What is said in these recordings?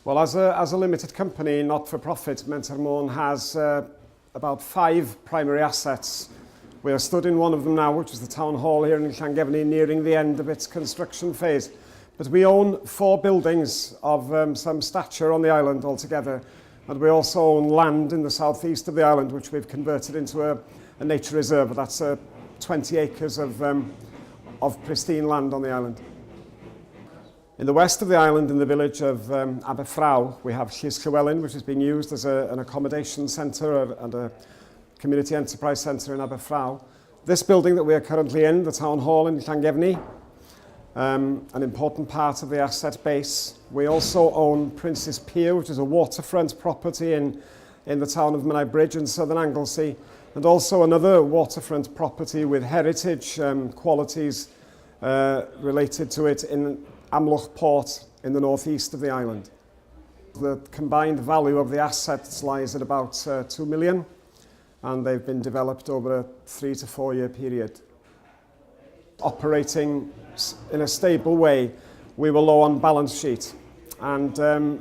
Well, as a limited company, not for profit, Menter Mon has about 5 primary assets. We are stood in one of them now, which is the town hall here in Llangefni, nearing the end of its construction phase. But we own 4 buildings of some stature on the island altogether, and we also own land in the southeast of the island, which we've converted into a nature reserve. That's 20 acres of pristine land on the island. In the west of the island, in the village of Aberfraw, we have Llys Llywelyn, which is being used as an accommodation centre and a community enterprise centre in Aberfraw. This building that we are currently in, the town hall in Llangefni, an important part of the asset base. We also own Prince's Pier, which is a waterfront property in the town of Menai Bridge in southern Anglesey, and also another waterfront property with heritage qualities related to it in Amlwch Port in the northeast of the island. The combined value of the assets lies at about 2 million, and they've been developed over a 3 to 4 year period. Operating in a stable way, we were low on balance sheet, and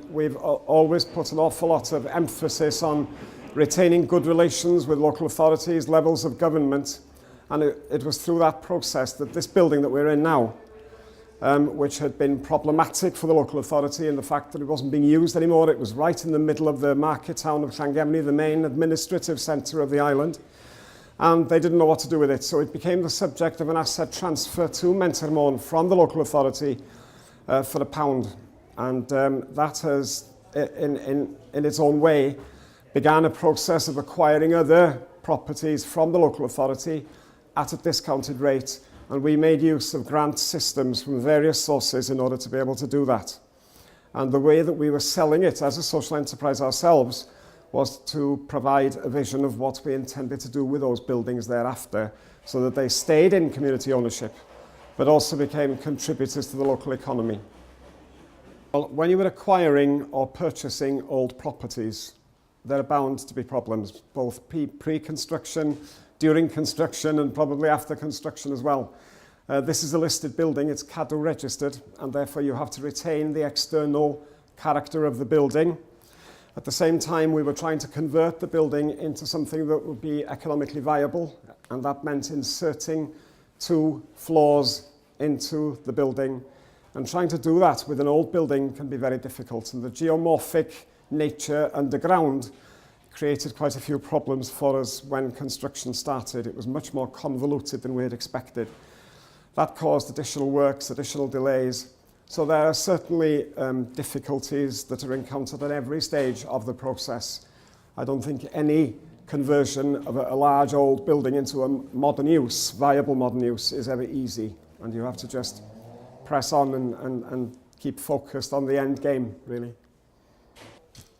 we've always put an awful lot of emphasis on retaining good relations with local authorities, levels of government, and it was through that process that this building that we're in now, which had been problematic for the local authority in the fact that it wasn't being used anymore. It was right in the middle of the market town of Llangefni, the main administrative centre of the island, and they didn't know what to do with it. So it became the subject of an asset transfer to Menter Mon from the local authority for £1. And that has, in its own way, began a process of acquiring other properties from the local authority at a discounted rate. And we made use of grant systems from various sources in order to be able to do that. And the way that we were selling it as a social enterprise ourselves was to provide a vision of what we intended to do with those buildings thereafter, so that they stayed in community ownership, but also became contributors to the local economy. Well, when you were acquiring or purchasing old properties, there are bound to be problems, both pre-construction, during construction, and probably after construction as well. This is a listed building, it's CADO registered, and therefore you have to retain the external character of the building. At the same time, we were trying to convert the building into something that would be economically viable, and that meant inserting 2 floors into the building. And trying to do that with an old building can be very difficult, and the geomorphic nature underground created quite a few problems for us when construction started. It was much more convoluted than we had expected. That caused additional works, additional delays. So there are certainly difficulties that are encountered at every stage of the process. I don't think any conversion of a large old building into a modern use, viable modern use, is ever easy. And you have to just press on and keep focused on the end game, really.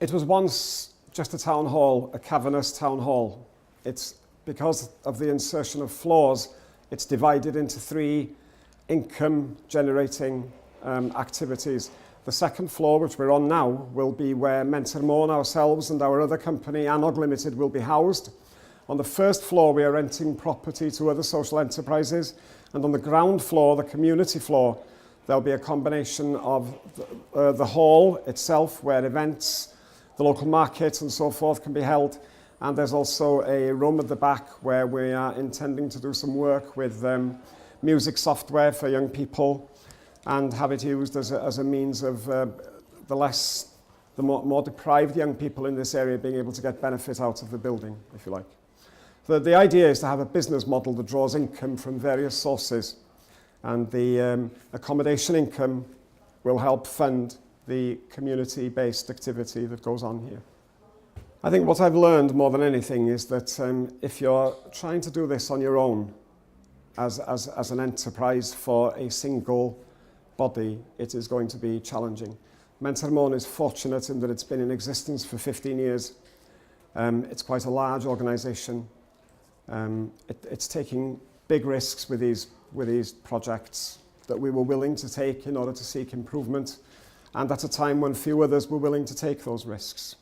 It was once just a town hall, a cavernous town hall. It's because of the insertion of floors, it's divided into 3 income-generating activities. The second floor, which we're on now, will be where Menter Mon ourselves and our other company, Annog Limited, will be housed. On the first floor, we are renting property to other social enterprises, and on the ground floor, the community floor, there'll be a combination of the hall itself, where events, the local market and so forth can be held, and there's also a room at the back where we are intending to do some work with music software for young people and have it used as a means of the more deprived young people in this area being able to get benefit out of the building, if you like. The idea is to have a business model that draws income from various sources, and the accommodation income will help fund the community-based activity that goes on here. I think what I've learned more than anything is that if you're trying to do this on your own as an enterprise for a single body, it is going to be challenging. Menter Mon is fortunate in that it's been in existence for 15 years. It's quite a large organisation. It's taking big risks with these projects that we were willing to take in order to seek improvement, and at a time when few others were willing to take those risks.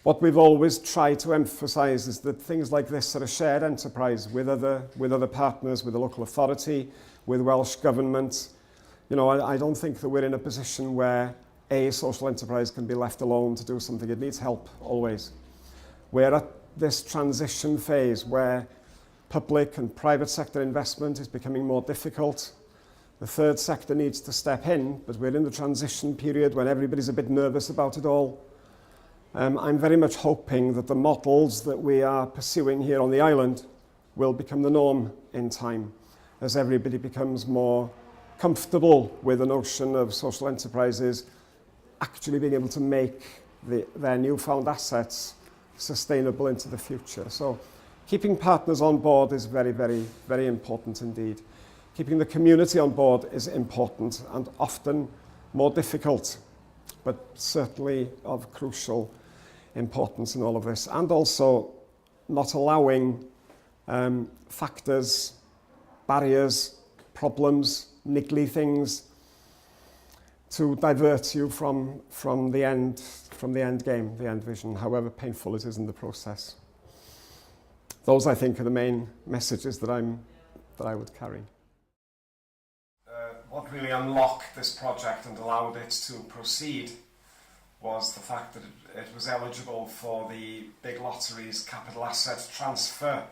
What we've always tried to emphasise is that things like this are a shared enterprise with other partners, with the local authority, with Welsh Government. You know, I don't think that we're in a position where a social enterprise can be left alone to do something. It needs help always. We're at this transition phase where public and private sector investment is becoming more difficult. The third sector needs to step in, but we're in the transition period when everybody's a bit nervous about it all. I'm very much hoping that the models that we are pursuing here on the island will become the norm in time as everybody becomes more comfortable with the notion of social enterprises actually being able to make their newfound assets sustainable into the future. So keeping partners on board is very, very, very important indeed. Keeping the community on board is important and often more difficult, but certainly of crucial importance in all of this. And also not allowing factors, barriers, problems, niggly things to divert you from the end game, the end vision, however painful it is in the process. Those, I think, are the main messages that I would carry. What really unlocked this project and allowed it to proceed was the fact that it was eligible for the Big Lotteries Capital Asset Transfer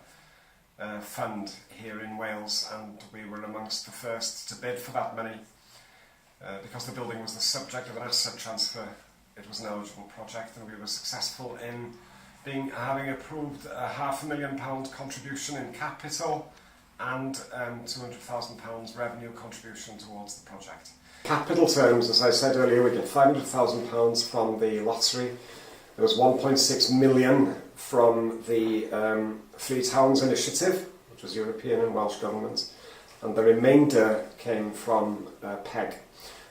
Fund here in Wales, and we were amongst the first to bid for that money. Because the building was the subject of an asset transfer, it was an eligible project, and we were successful in having approved a £500,000 contribution in capital and £200,000 revenue contribution towards the project. Capital terms, as I said earlier, we get £500,000 from the lottery. There was 1.6 million from the Three Towns Initiative, which was European and Welsh government, and the remainder came from PEG.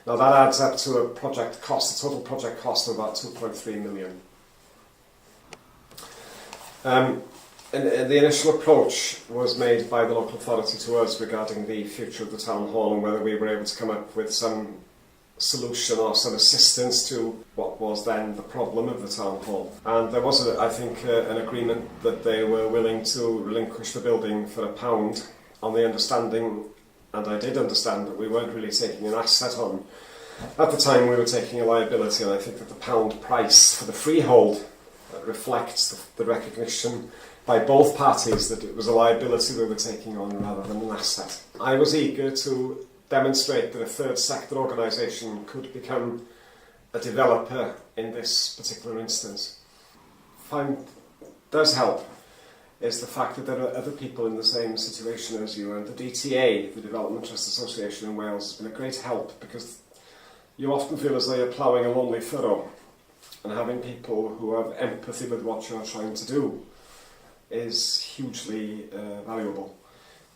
Now that adds up to a project cost, a total project cost of about 2.3 million. And the initial approach was made by the local authority to us regarding the future of the town hall and whether we were able to come up with some solution or some assistance to what was then the problem of the town hall. And there was, I think, an agreement that they were willing to relinquish the building for £1 on the understanding, and I did understand, that we weren't really taking an asset on. At the time we were taking a liability, and I think that the £1 price for the freehold reflects the recognition by both parties that it was a liability we were taking on rather than an asset. I was eager to demonstrate that a third sector organisation could become a developer in this particular instance. Does help is the fact that there are other people in the same situation as you, and the DTA, the Development Trust Association in Wales, has been a great help because you often feel as though you're ploughing a lonely furrow, and having people who have empathy with what you're trying to do is hugely valuable.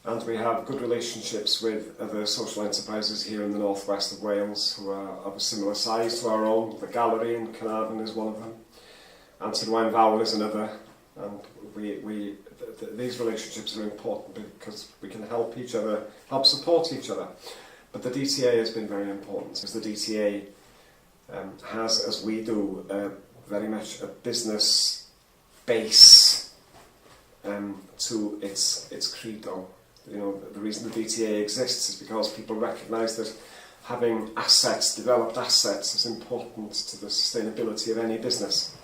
And we have good relationships with other social enterprises here in the northwest of Wales who are of a similar size to our own. The Gallery in Carnarvon is one of them. Antidwain Fawr is another. And these relationships are important because we can help each other, help support each other. But the DTA has been very important because the DTA has, as we do, very much a business base to its credo. You know, the reason the DTA exists is because people recognise that having assets, developed assets, is important to the sustainability of any business.